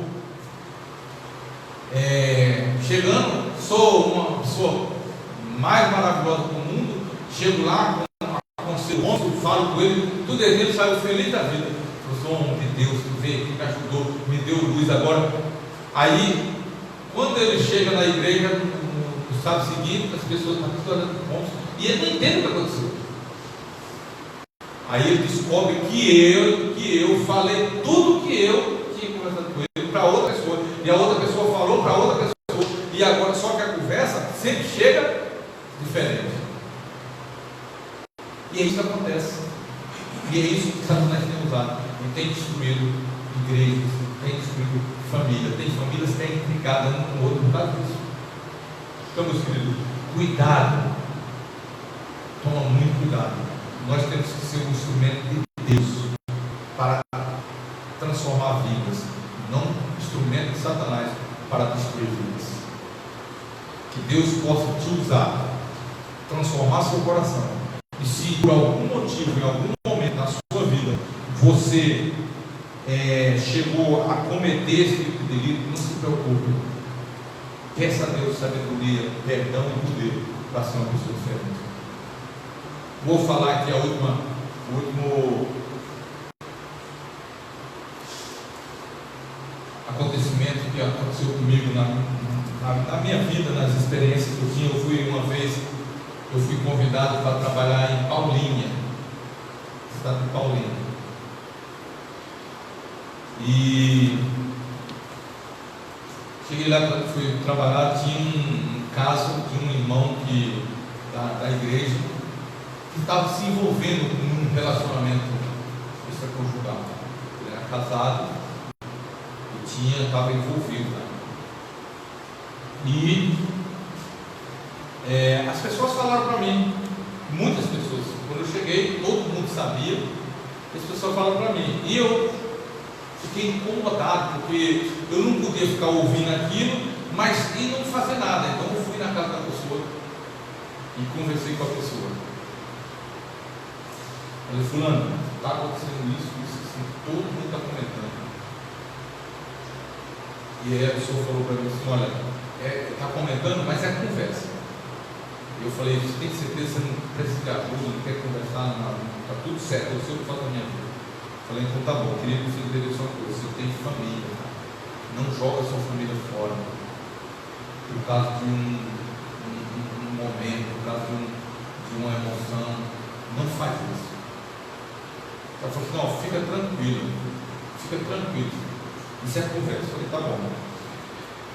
C: chegando, sou uma pessoa mais maravilhosa do mundo, chego lá, aconselho o Ronson, falo com ele, tudo ele saiu feliz da vida. Eu sou um homem de Deus, que veio aqui, me ajudou, me deu luz agora. Aí, quando ele chega na igreja, no sábado seguinte, as pessoas estão olhando para o Ronson, e ele não entende o que aconteceu. Aí ele descobre que eu falei tudo que eu tinha conversado com ele para outra pessoa, e a outra pessoa falou para outra pessoa, e agora só que a conversa sempre chega diferente. E é isso que acontece. E é isso que Satanás tem usado. Ele tem destruído igrejas, tem destruído família, tem famílias que têm intrigadas um com o outro por causa disso. Então, meus queridos, cuidado. Toma muito cuidado. Nós temos que ser um instrumento de Deus para transformar vidas, não instrumento de Satanás para destruir vidas. Que Deus possa te usar, transformar seu coração. E se por algum motivo, em algum momento na sua vida, você chegou a cometer esse tipo de delito, não se preocupe. Peça a Deus sabedoria, perdão e poder para ser uma pessoa diferente. Vou falar aqui o último acontecimento que aconteceu comigo na minha vida, nas experiências que eu tinha. Eu fui convidado para trabalhar em Paulinha, estado de Paulinha. E cheguei lá, fui trabalhar, tinha um caso de um irmão da igreja que estava se envolvendo num relacionamento extraconjugal. Ele era casado e estava envolvido. E as pessoas falaram para mim, muitas pessoas, quando eu cheguei, todo mundo sabia, as pessoas falaram para mim, e eu fiquei incomodado, porque eu não podia ficar ouvindo aquilo, mas e não fazer nada. Então eu fui na casa da pessoa e conversei com a pessoa. Eu falei: fulano, está acontecendo isso, assim, todo mundo está comentando. E aí a pessoa falou para mim assim: olha, está comentando, mas é conversa. Eu falei: você tem certeza que você não precisa de ajuda, não quer conversar, está tudo certo, eu sei o que faz a minha vida. Eu falei: então tá bom, eu queria que você entendesse uma coisa, você tem família, tá? Não joga sua família fora por causa de um momento, por causa de uma emoção. Não faz isso. Ela falou assim: não, fica tranquilo, isso é conversa. Eu falei: tá bom.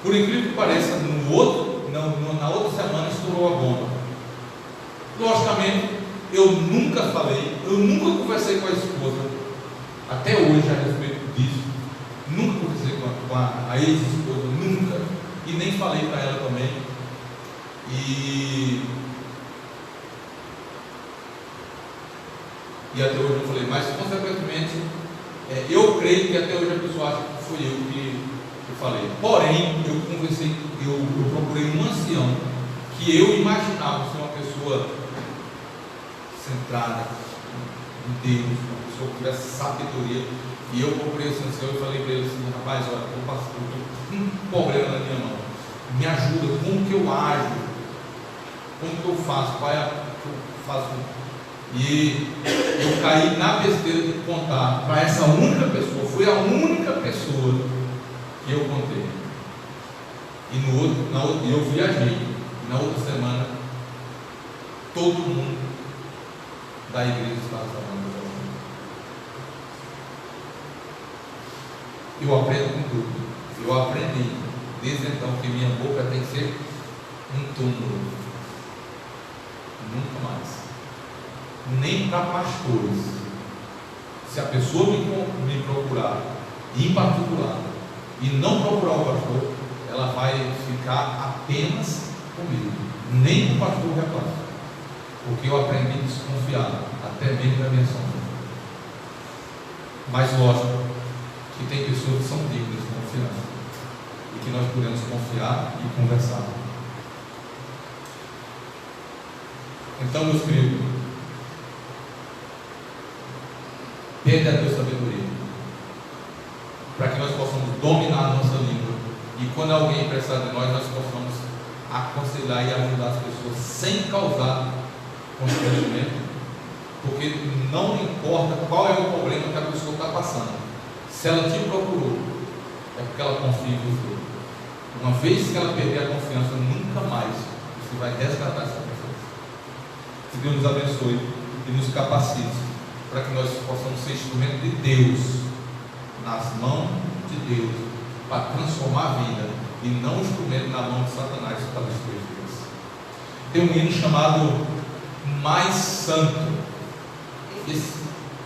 C: Por incrível que pareça, na outra semana estourou a bomba. Logicamente, eu nunca conversei com a esposa, até hoje, a respeito disso. Nunca conversei com a ex-esposa, nunca. E nem falei para ela também. E até hoje eu não falei, mas consequentemente, eu creio que até hoje a pessoa acha que fui eu que falei. Porém, eu procurei um ancião que eu imaginava ser uma pessoa centrada em Deus, uma pessoa que tivesse sabedoria. E eu procurei esse ancião e falei para ele assim: rapaz, olha, eu estou com um problema na minha mão, me ajuda, como que eu ajo, como que eu faço, qual é a que eu faço? E eu caí na besteira de contar para essa única pessoa. Foi a única pessoa que eu contei. E eu viajei. E na outra semana, todo mundo da igreja estava falando. Eu aprendo com tudo. Eu aprendi desde então que minha boca tem que ser um túmulo. Nunca mais. Nem para pastores. Se a pessoa me procurar, em particular, e não procurar o pastor, ela vai ficar apenas comigo. Nem o pastor repassa. Porque eu aprendi a desconfiar, até mesmo da minha sombra. Mas lógico que tem pessoas que são dignas de confiança e que nós podemos confiar e conversar. Então, meus queridos, pede a Deus sabedoria, para que nós possamos dominar a nossa língua, e quando alguém precisar de nós possamos aconselhar e ajudar as pessoas sem causar constrangimento, porque não importa qual é o problema que a pessoa está passando, se ela te procurou, é porque ela confia em você. Uma vez que ela perder a confiança, nunca mais você vai resgatar essa pessoa. Que Deus nos abençoe e nos capacite para que nós possamos ser instrumento de Deus, nas mãos de Deus, para transformar a vida, e não instrumento na mão de Satanás para destruir vidas. Tem um hino chamado Mais Santo.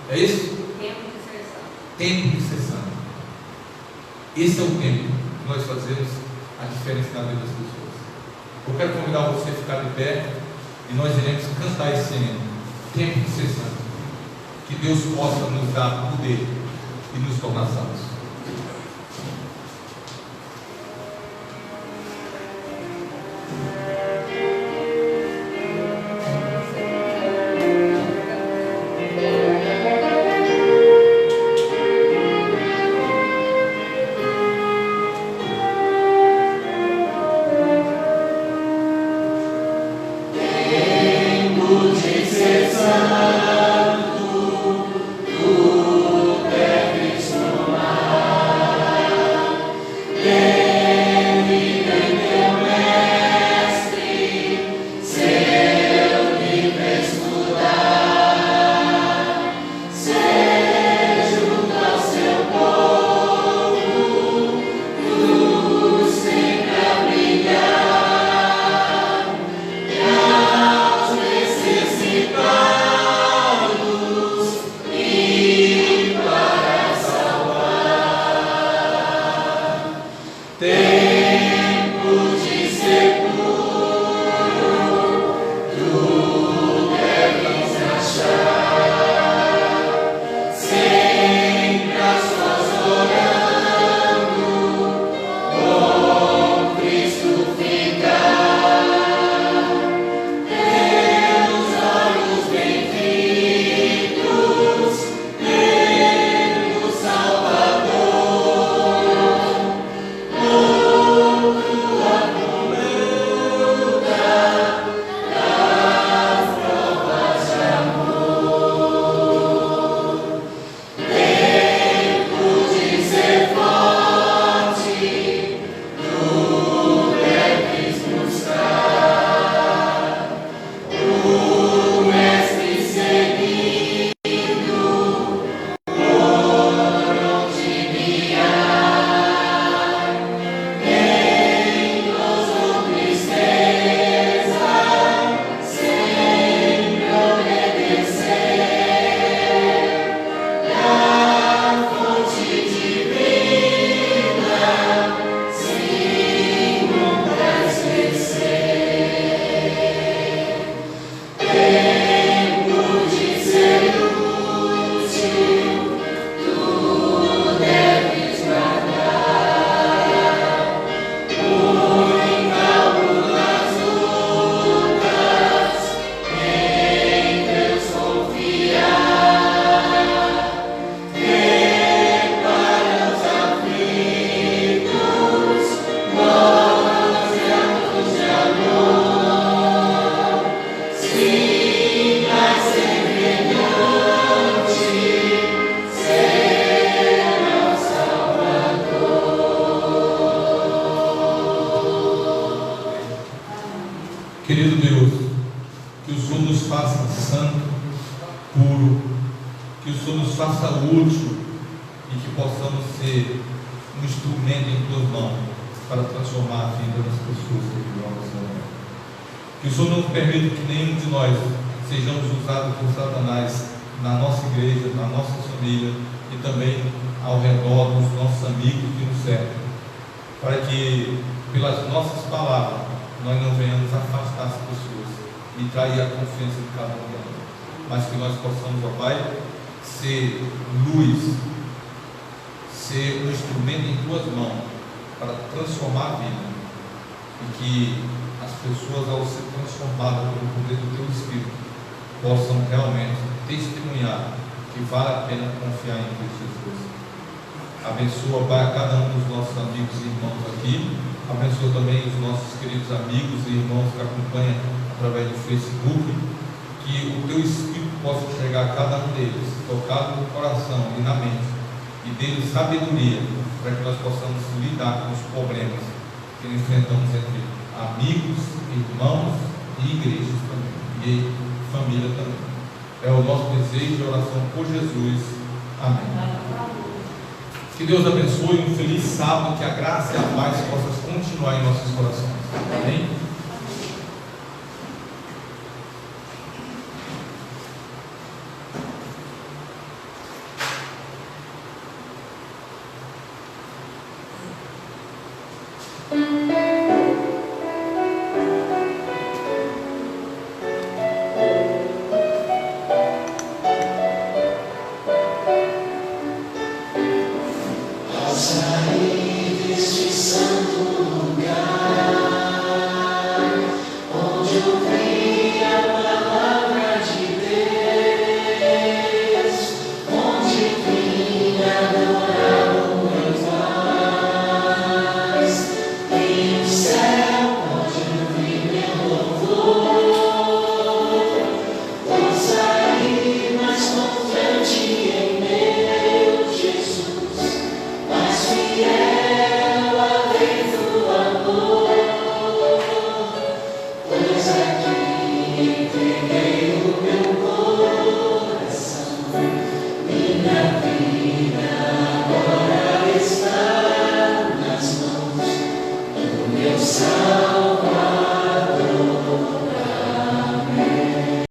C: É esse? Tempo de ser santo. Esse é o tempo que nós fazemos a diferença na vida das pessoas. Eu quero convidar você a ficar de pé e nós iremos cantar esse hino, Tempo de ser santo. Que Deus possa nos dar poder e nos tornar santos.
D: Tu deves tomar
C: Querido Deus, que o Senhor nos faça santo, puro, que o Senhor nos faça útil e que possamos ser um instrumento em tuas mãos para transformar a vida das pessoas que vivem ao nosso redor. Que o Senhor não permita que nenhum de nós sejamos usados por Satanás na nossa igreja, na nossa família e também ao redor dos nossos amigos que nos servem, para que pelas nossas palavras nós não venhamos afastar as pessoas e trair a confiança de cada um delas, mas que nós possamos, ó Pai, ser luz, ser um instrumento em tuas mãos para transformar a vida, e que as pessoas, ao ser transformadas pelo poder do teu Espírito, possam realmente testemunhar que vale a pena confiar em Cristo Jesus. Abençoa, Pai, a cada um dos nossos amigos e irmãos aqui. Abençoa também os nossos queridos amigos e irmãos que acompanham através do Facebook. Que o teu Espírito possa chegar a cada um deles, tocado no coração e na mente, e deles sabedoria, para que nós possamos lidar com os problemas que enfrentamos entre amigos, irmãos e igrejas também, e família também. É o nosso desejo de oração por Jesus. Amém. Que Deus abençoe, um feliz sábado, que a graça e a paz possam continuar em nossos corações. Amém?
D: Sair deste santo